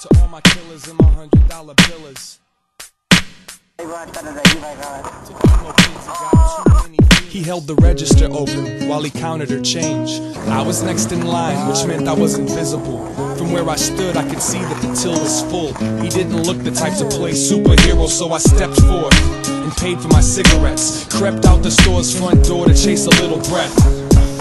To all my killers and my $100 billers. He held the register open while he counted her change. I was next in line, which meant I was invisible. From where I stood, I could see that the till was full. He didn't look the type to play superhero, so I stepped forth and paid for my cigarettes. Crept out the store's front door to chase a little breath.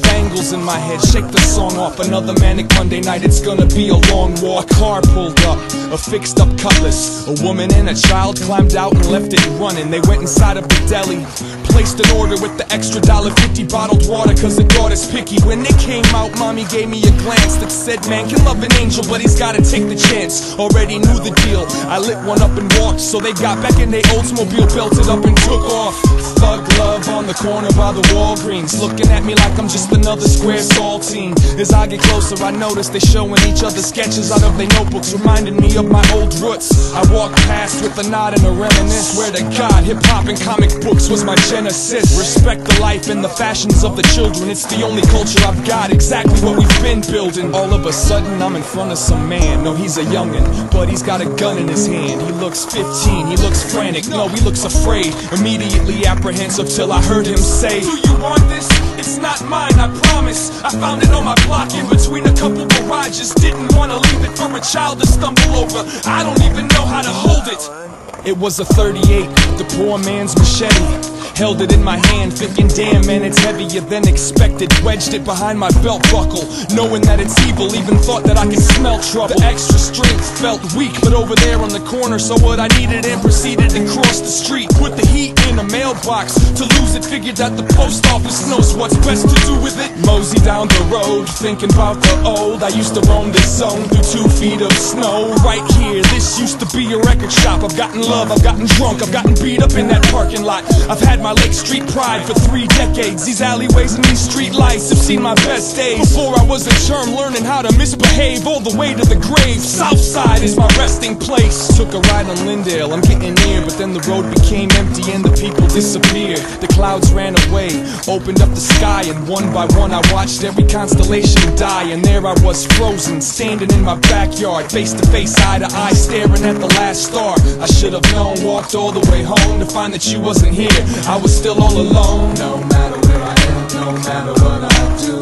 Bangles in my head, shake the song off. Another manic Monday night, it's gonna be a long walk. A car pulled up, a fixed up cutlass. A woman and a child climbed out and left it running. They went inside of the deli, placed an order with the extra $1.50 bottled water, cause the daughter's picky. When they came out, mommy gave me a glance that said, man can love an angel, but he's gotta take the chance. Already knew the deal, I lit one up and walked. So they got back in their Oldsmobile, belted up and took off. Thug love on the corner by the Walgreens, looking at me like I'm just another square saltine. As I get closer, I notice they showing each other sketches out of their notebooks, reminding me of my old roots. I walk past with a nod and a reminisce. Swear to God, hip-hop and comic books was my genesis. Respect the life and the fashions of the children, it's the only culture I've got, exactly what we've been building. All of a sudden, I'm in front of some man. No, he's a youngin', but he's got a gun in his hand. He looks 15, he looks frantic, no, he looks afraid. Immediately apprehensive till I heard him say, do you want this? It's not mine, I promise. I found it on my block in between a couple garages. Didn't want to leave it for a child to stumble over. I don't even know how to hold it. It was a 38, the poor man's machete. Held it in my hand, thinking, damn man, it's heavier than expected. Wedged it behind my belt buckle, knowing that it's evil, even thought that I could smell trouble. The extra strength felt weak, but over there on the corner saw what I needed and proceeded to cross the street. Put the heat in a mailbox, to lose it figured that the post office knows what's best to do with it. Mosey down the road, thinking about the old. I used to roam this zone through 2 feet of snow. Right here, this used to be a record shop. I've gotten love, I've gotten drunk, I've gotten beat up in that parking lot. I've had my Lake Street pride for 3 decades. These alleyways and these street lights have seen my best days. Before I was a germ, learning how to misbehave all the way to the grave. Southside is my resting place. Took a ride on Lindale, I'm getting near, but then the road became empty and the people disappeared. The clouds ran away, opened up the sky, and one by one I watched every constellation die. And there I was frozen, standing in my backyard, face to face, eye to eye, staring at the last star. I should have known, walked all the way home to find that you wasn't here. I was still all alone. No matter where I am, no matter what I do,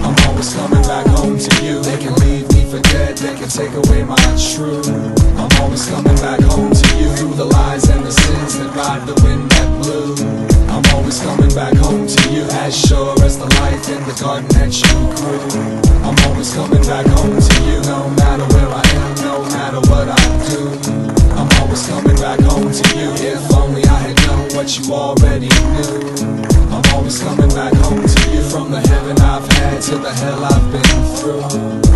I'm always coming back home to you. They can leave me for dead, they can take away my truth. I'm always coming back home to you. Through the lies and the sins that ride the wind that blew, I'm always coming back home to you. As sure as the life in the garden that you grew, I'm always coming back home to you. No matter where I am, no matter what I do, I'm always coming back home to you. If only I had known what you already knew, I'm always coming back home to you. From the heaven I've had to the hell I've been through,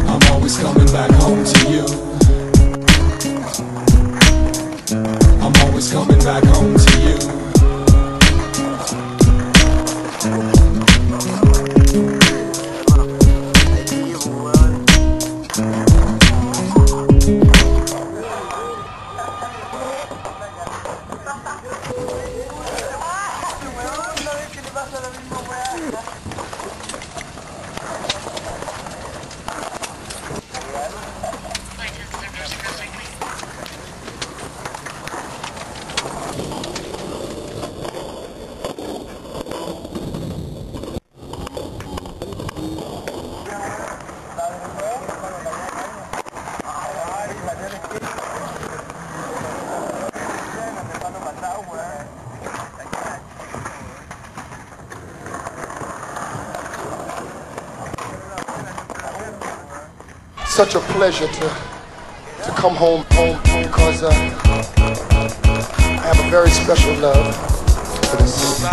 I'm always coming back home to you. I'm always coming back home to you. Such a pleasure to come home because I have a very special love for this city.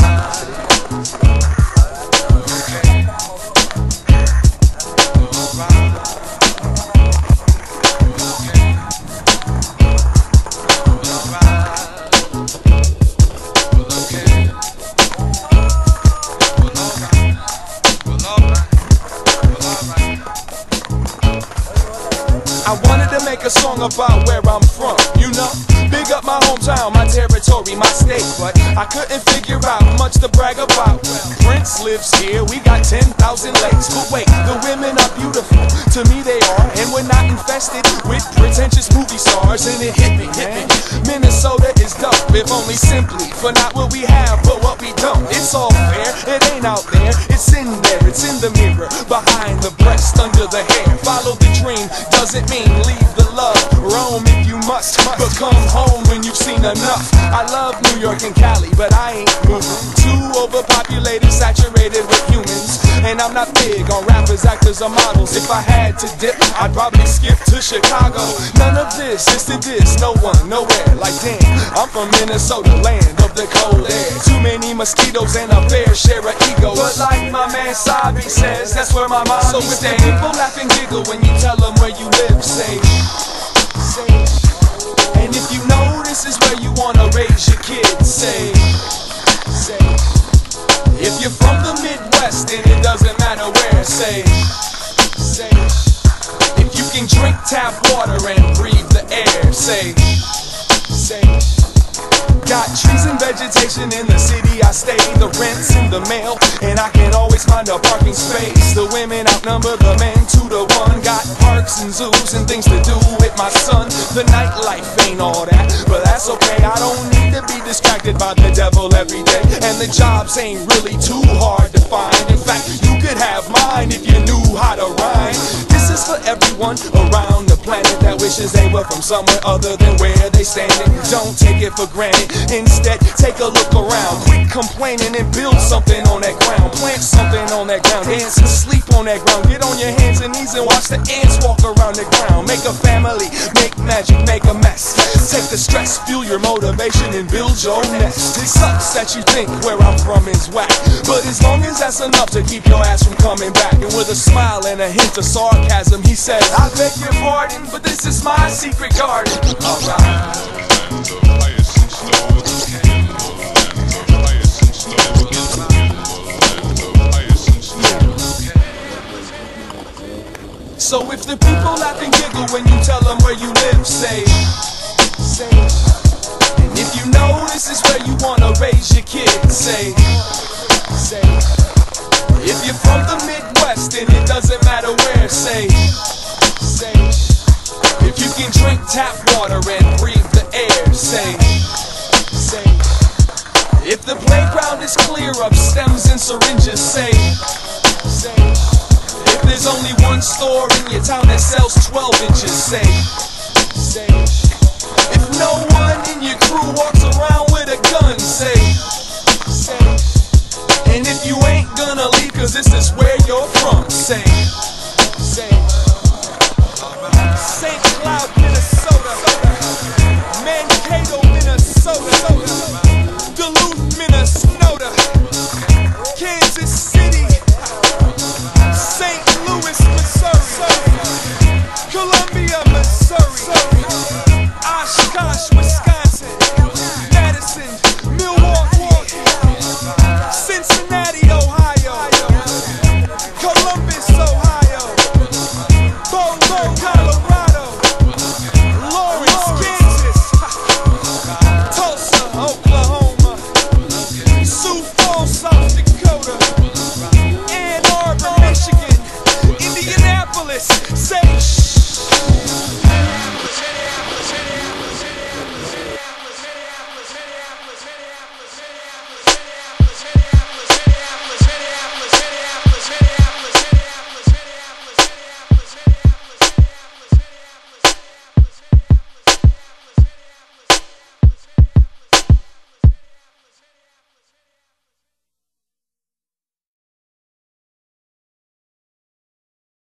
I wanted to make a song about where I'm from, you know. Big up my hometown, my territory, my state. But I couldn't figure out much to brag about. Prince lives here, we got 10,000 lakes. But wait, the women are beautiful, to me they are. And we're not infested with pretentious movie stars. And it hit me, man, Minnesota is dope. If only simply for not what we have, but what we don't. It's all fair, it ain't out there, it's in there. It's in the mirror, behind the breast, under the hair. Follow the dream, doesn't mean leave the love. Roam if you must, but come home when you've seen enough. I love New York and Cali, but I ain't moving. Too overpopulated, saturated with humans. And I'm not big on rappers, actors, or models. If I had to dip, I'd probably skip to Chicago. None of this is to diss, no one, nowhere. Like damn, I'm from Minnesota, land of the cold air. Too many mosquitoes and a fair share of egos. But like my man Sabi says, that's where my mom. So if the people laugh and giggle when you tell them where you live, say. And if you know this is where you wanna raise your kids, say. If you're from the Midwest, then it doesn't matter where, say. If you can drink tap water and breathe the air, say. Got trees and vegetation in the city I stay. The rent's in the mail, and I can always find a parking space. The women outnumber the men 2-to-1. Got parks and zoos and things to do with my son. The nightlife ain't all that, but that's okay. I don't need to be distracted by the devil every day. And the jobs ain't really too hard to find. In fact, you could have mine if you knew how to rhyme. This is for everyone around the planet that wishes they were from somewhere other than where they standing. Don't take it for granted. Instead, take a look around. Quit complaining and build something on that ground. Plant something on that ground. Dance and sleep on that ground. Get on your hands and knees and watch the ants walk around the ground. Make a family, make magic, make a mess. Take the stress, fuel your motivation, and build your nest. It sucks that you think where I'm from is whack, but as long as that's enough to keep your ass from coming back. And with a smile and a hint of sarcasm, he says, I beg your pardon, but this is my secret garden. Alright. So if the people laugh and giggle when you tell them where you live, say. And if you know this is where you wanna raise your kids, say. If you're from the Midwest, then it doesn't matter where, say. If you can drink tap water and breathe the air, say. If the playground is clear of stems and syringes, say. If there's only one store in your town that sells 12 inches, say. If no one in your crew walks around with a gun, say. And if you ain't gonna leave cause this is where you're from, say. St. Cloud, Minnesota. Mankato, Minnesota. Duluth, Minnesota. Kansas City. St. Louis, Missouri. Columbia, Missouri. Oshkosh, Wisconsin. Madison, Milwaukee. Cincinnati, Ohio. Columbus, Ohio. Boulder, Colorado. Lawrence, Kansas. Tulsa, Oklahoma. Sioux Falls, South Dakota. Ann Arbor, Michigan. Indianapolis, say